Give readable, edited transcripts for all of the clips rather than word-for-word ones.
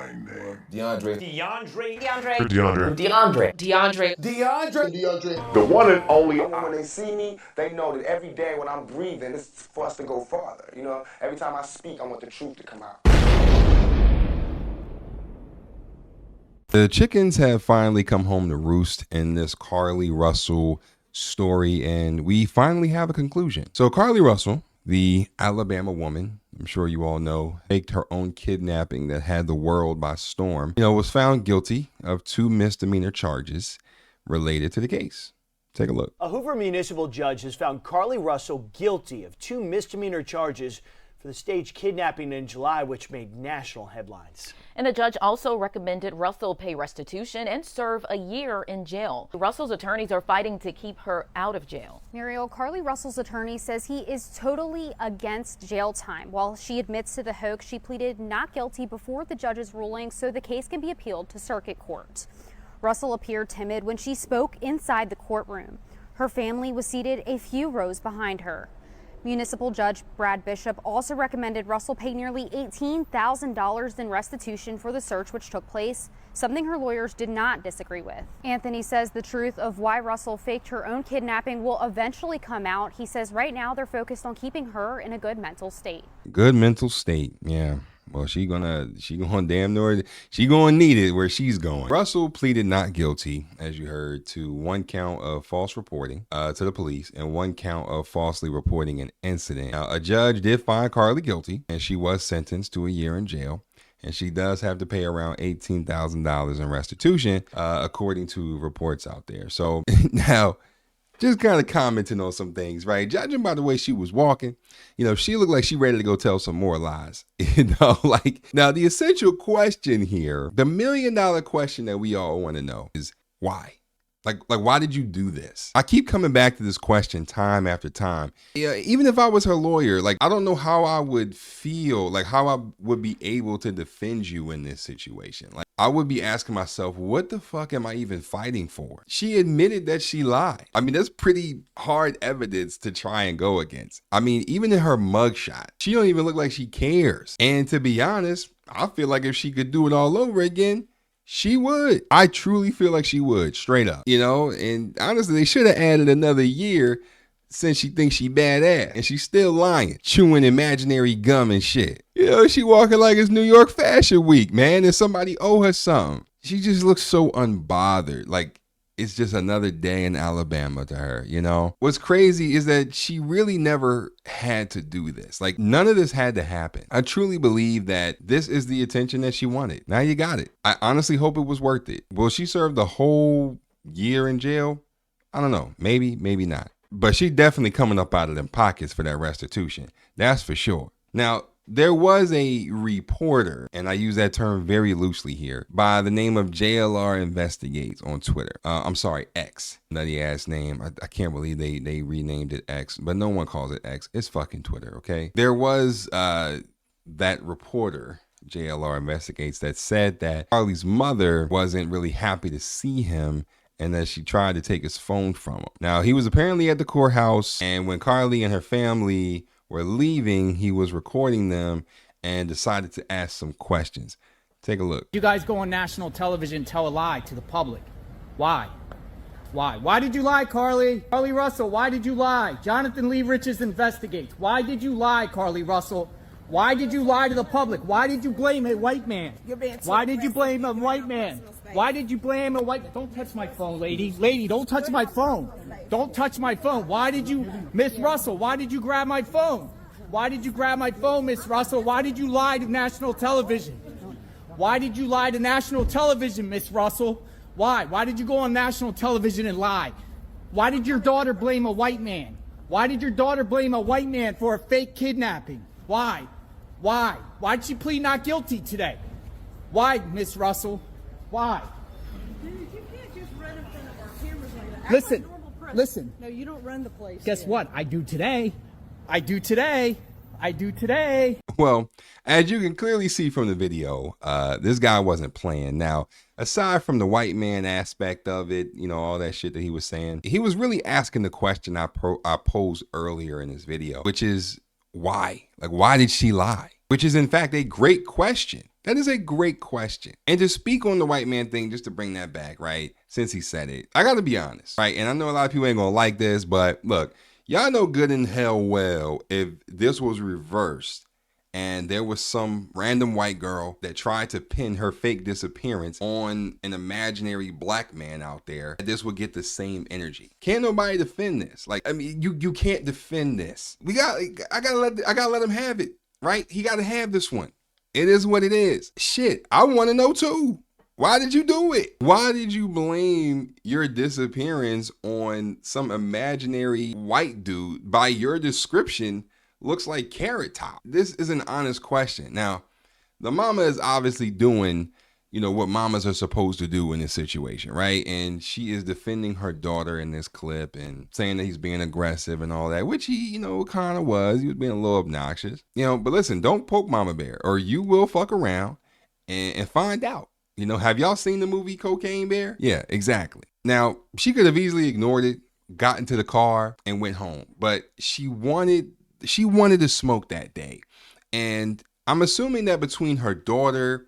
my name. DeOndre. DeOndre. DeOndre. DeOndre. DeOndre. DeOndre. DeOndre. DeOndre. The one and only. When they see me, they know that every day when I'm breathing, it's for us to go farther. You know, every time I speak, I want the truth to come out. The chickens have finally come home to roost in this Carlee Russell story, and we finally have a conclusion. So Carlee Russell, the Alabama woman, I'm sure you all know, faked her own kidnapping that had the world by storm, was found guilty of 2 misdemeanor charges related to the case. Take a look. A Hoover municipal judge has found Carlee Russell guilty of 2 misdemeanor charges for the staged kidnapping in July, which made national headlines. And the judge also recommended Russell pay restitution and serve a year in jail. Russell's attorneys are fighting to keep her out of jail. Muriel, Carlee Russell's attorney says he is totally against jail time. While she admits to the hoax, she pleaded not guilty before the judge's ruling, so the case can be appealed to circuit court. Russell appeared timid when she spoke inside the courtroom. Her family was seated a few rows behind her. Municipal Judge Brad Bishop also recommended Russell pay nearly $18,000 in restitution for the search which took place, something her lawyers did not disagree with. Anthony says the truth of why Russell faked her own kidnapping will eventually come out. He says right now they're focused on keeping her in a good mental state. Good mental state, yeah. Well, she gonna need it where she's going. Russell pleaded not guilty, as you heard, to 1 count of false reporting to the police and 1 count of falsely reporting an incident. Now, a judge did find Carlee guilty, and she was sentenced to a year in jail. And she does have to pay around $18,000 in restitution, according to reports out there. So now, just kind of commenting on some things, right? Judging by the way she was walking, she looked like she ready to go tell some more lies. Now the essential question here, the $1 million question that we all want to know is why? Like, why did you do this? I keep coming back to this question time after time. Yeah, even if I was her lawyer, I don't know how I would feel, how I would be able to defend you in this situation. I would be asking myself, what the fuck am I even fighting for? She admitted that she lied. I mean, that's pretty hard evidence to try and go against. I mean, even in her mugshot, she don't even look like she cares. And to be honest, I feel like if she could do it all over again, she would. I truly feel like she would, straight up. And honestly, they should have added another year since she thinks she badass. And she's still lying, chewing imaginary gum and shit. She walking like it's New York Fashion Week, man, and somebody owe her something. She just looks so unbothered. It's just another day in Alabama to her, What's crazy is that she really never had to do this. None of this had to happen. I truly believe that this is the attention that she wanted. Now you got it. I honestly hope it was worth it. Will she serve the whole year in jail? I don't know. Maybe, maybe not. But she definitely coming up out of them pockets for that restitution. That's for sure. Now, there was a reporter, and I use that term very loosely here, by the name of JLR Investigates on Twitter. X. Nutty ass name. I can't believe they renamed it X, but no one calls it X. It's fucking Twitter, okay? There was that reporter, JLR Investigates, that said that Carlee's mother wasn't really happy to see him and that she tried to take his phone from him. Now, he was apparently at the courthouse, and when Carlee and her family were leaving, he was recording them and decided to ask some questions. Take a look. You guys go on national television, tell a lie to the public. Why? Why did you lie, Carlee? Carlee Russell, why did you lie? Jonathan Lee Riches investigates. Why did you lie, Carlee Russell? Why did you lie to the public? Why did you blame a white man? Why did you blame a white man? Why did you blame a white... Don't touch my phone, lady. Lady, don't touch my phone. Don't touch my phone. Why did you... Miss Russell, why did you grab my phone? Why did you grab my phone, Miss Russell? Why did you lie to national television? Why did you lie to national television, Miss Russell? Why? Why did you go on national television and lie? Why did your daughter blame a white man? Why did your daughter blame a white man for a fake kidnapping? Why? Why? Why'd she plead not guilty today? Why, Miss Russell? Why? Dude, you can't just run in front of our cameras like that. Listen, Act like normal press. listen. No, you don't run the place. Guess yet. what? I do today. I do today. I do today. Well, as you can clearly see from the video, this guy wasn't playing. Now, aside from the white man aspect of it, all that shit that he was saying, he was really asking the question I posed earlier in this video, which is why? Why did she lie? Which is, in fact, a great question. That is a great question. And to speak on the white man thing, just to bring that back, right? Since he said it, I got to be honest, right? And I know a lot of people ain't going to like this, but look, y'all know good and hell well if this was reversed and there was some random white girl that tried to pin her fake disappearance on an imaginary black man out there, this would get the same energy. Can't nobody defend this. Like, I mean, you can't defend this. I gotta let him have it, right? He gotta have this one. It is what it is. Shit, I want to know too. Why did you do it? Why did you blame your disappearance on some imaginary white dude? By your description, looks like Carrot Top. This is an honest question. Now, the mama is obviously doing, what mamas are supposed to do in this situation, right? And she is defending her daughter in this clip and saying that he's being aggressive and all that, which he, kind of was. He was being a little obnoxious, but listen, don't poke Mama Bear or you will fuck around and find out. Have y'all seen the movie Cocaine Bear? Yeah, exactly. Now, she could have easily ignored it, got into the car and went home, but she wanted to smoke that day. And I'm assuming that between her daughter,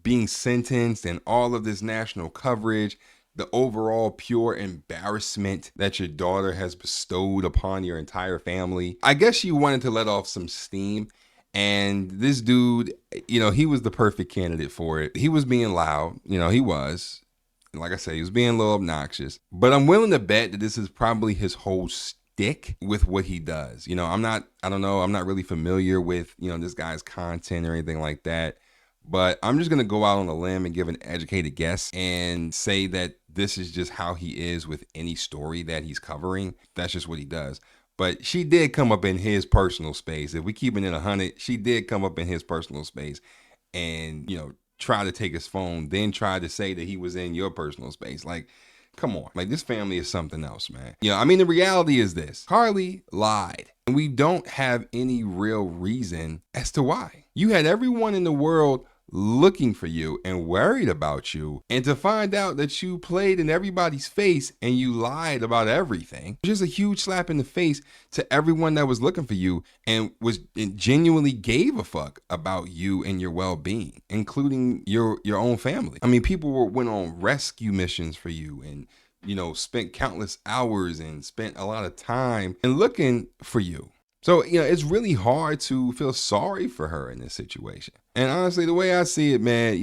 being sentenced and all of this national coverage, the overall pure embarrassment that your daughter has bestowed upon your entire family, I guess she wanted to let off some steam. And this dude, he was the perfect candidate for it. He was being loud, he was. Like I said, he was being a little obnoxious. But I'm willing to bet that this is probably his whole stick with what he does. I'm not really familiar with, this guy's content or anything like that. But I'm just going to go out on a limb and give an educated guess and say that this is just how he is with any story that he's covering. That's just what he does. But she did come up in his personal space. If we keeping it 100, she did come up in his personal space and, try to take his phone, then try to say that he was in your personal space. Like, come on. Like, this family is something else, man. The reality is this. Carlee lied. And we don't have any real reason as to why. You had everyone in the world looking for you and worried about you, and to find out that you played in everybody's face and you lied about everything, just a huge slap in the face to everyone that was looking for you and genuinely gave a fuck about you and your well-being, including your own family. I mean, people went on rescue missions for you and spent countless hours and spent a lot of time and looking for you. So, it's really hard to feel sorry for her in this situation. And honestly, the way I see it, man,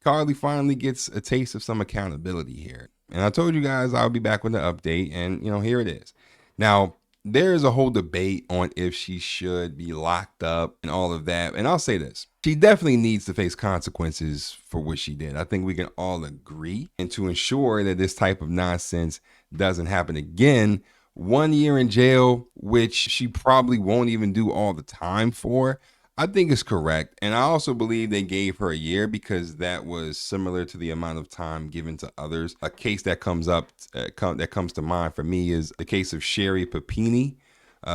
Carlee finally gets a taste of some accountability here. And I told you guys I'll be back with an update, and, here it is. Now, there is a whole debate on if she should be locked up and all of that. And I'll say this. She definitely needs to face consequences for what she did. I think we can all agree. And to ensure that this type of nonsense doesn't happen again, 1 year in jail, which she probably won't even do all the time for, I think is correct. And I also believe they gave her a year because that was similar to the amount of time given to others. A case that comes to mind for me is the case of Sherry Papini.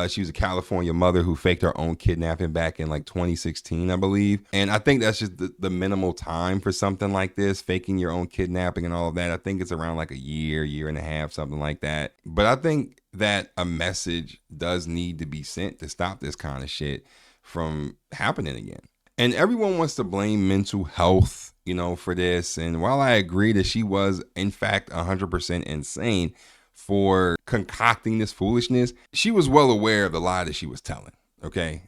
She was a California mother who faked her own kidnapping back in 2016, I believe. And I think that's just the minimal time for something like this, faking your own kidnapping and all of that. I think it's around a year and a half, something like that. But I think that a message does need to be sent to stop this kind of shit from happening again. And everyone wants to blame mental health, for this. And while I agree that she was, in fact, 100% insane for concocting this foolishness, she was well aware of the lie that she was telling. Okay.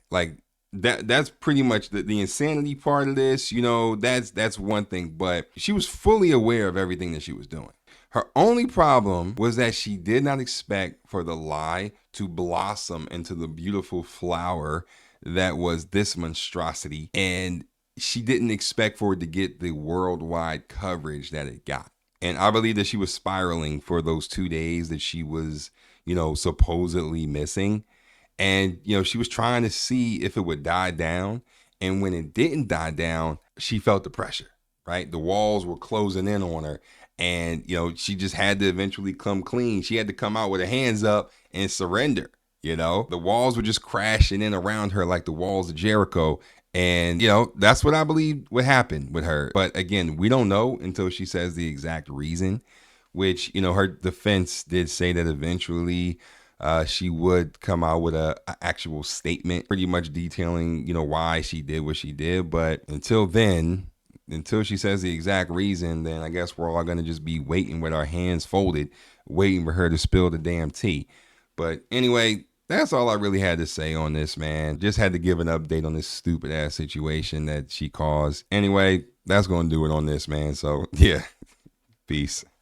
That's pretty much the insanity part of this. That's one thing, but she was fully aware of everything that she was doing. Her only problem was that she did not expect for the lie to blossom into the beautiful flower that was this monstrosity. And she didn't expect for it to get the worldwide coverage that it got. And I believe that she was spiraling for those 2 days that she was, supposedly missing. And, she was trying to see if it would die down. And when it didn't die down, she felt the pressure, right? The walls were closing in on her. And, she just had to eventually come clean. She had to come out with her hands up and surrender. The walls were just crashing in around her like the walls of Jericho. And, that's what I believe would happen with her. But again, we don't know until she says the exact reason, which, her defense did say that eventually she would come out with a actual statement, pretty much detailing, why she did what she did. But until then, until she says the exact reason, then I guess we're all going to just be waiting with our hands folded, waiting for her to spill the damn tea. But anyway, that's all I really had to say on this, man. Just had to give an update on this stupid ass situation that she caused. Anyway, that's going to do it on this, man. So yeah, peace.